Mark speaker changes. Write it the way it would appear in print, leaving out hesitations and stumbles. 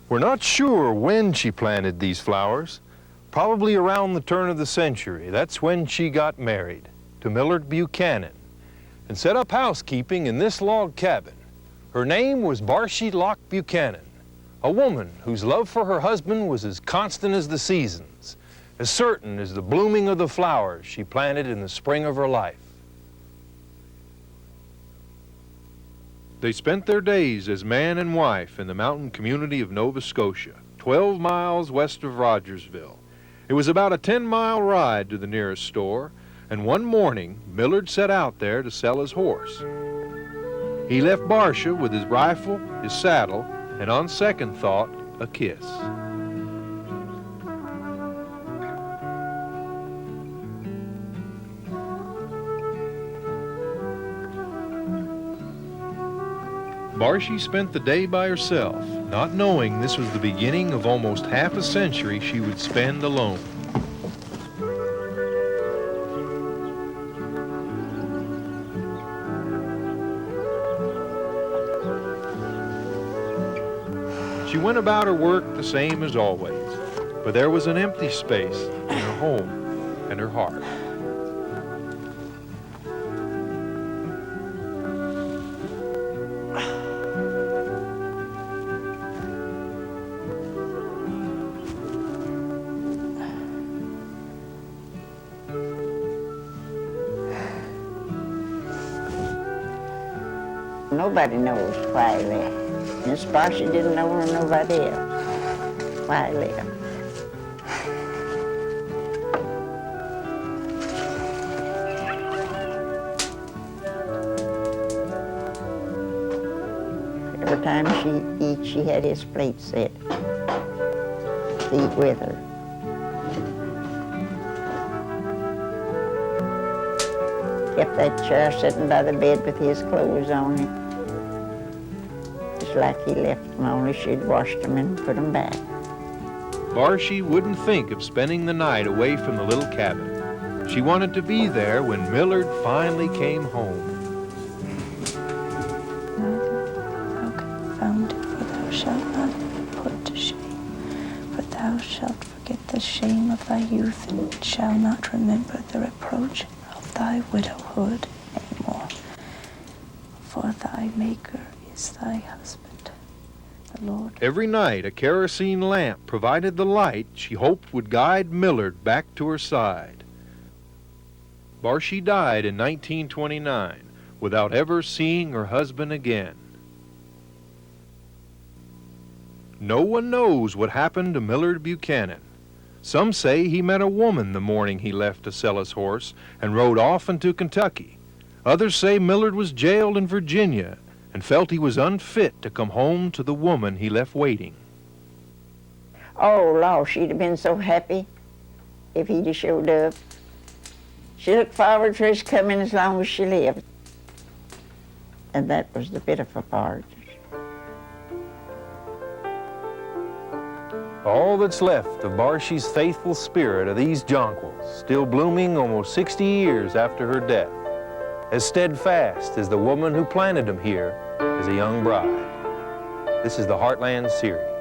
Speaker 1: We're not sure when she planted these flowers, probably around the turn of the century. That's when she got married to Millard Buchanan and set up housekeeping in this log cabin. Her name was Barshie Locke Buchanan, a woman whose love for her husband was as constant as the seasons, as certain as the blooming of the flowers she planted in the spring of her life. They spent their days as man and wife in the mountain community of Nova Scotia, 12 miles west of Rogersville. It was about a 10-mile ride to the nearest store, and one morning, Millard set out there to sell his horse. He left Barshie with his rifle, his saddle, and on second thought, a kiss. Barshie spent the day by herself, not knowing this was the beginning of almost half a century she would spend alone. She went about her work the same as always, but there was an empty space in her home and her heart.
Speaker 2: Nobody knows why he left. Miss Barshie didn't know or nobody else why he left. Every time she'd eat, she had his plate set to eat with her. Kept that chair sitting by the bed with his clothes on it. Just like he left them, only she'd washed them and put them back.
Speaker 1: Barshie wouldn't think of spending the night away from the little cabin. She wanted to be there when Millard finally came home.
Speaker 3: Thou confounded, for thou shalt not be put to shame. For thou shalt forget the shame of thy youth, and shalt not remember the reproach of thy widowhood anymore. For thy Maker is thy husband, the Lord.
Speaker 1: Every night, a kerosene lamp provided the light she hoped would guide Millard back to her side. Barshie died in 1929 without ever seeing her husband again. No one knows what happened to Millard Buchanan. Some say he met a woman the morning he left to sell his horse and rode off into Kentucky. Others say Millard was jailed in Virginia and felt he was unfit to come home to the woman he left waiting.
Speaker 2: Oh, Lord, she'd have been so happy if he'd have showed up. She looked forward to his coming as long as she lived. And that was the pitiful part.
Speaker 1: All that's left of Barshie's faithful spirit are these jonquils, still blooming almost 60 years after her death, as steadfast as the woman who planted them here as a young bride. This is the Heartland Series.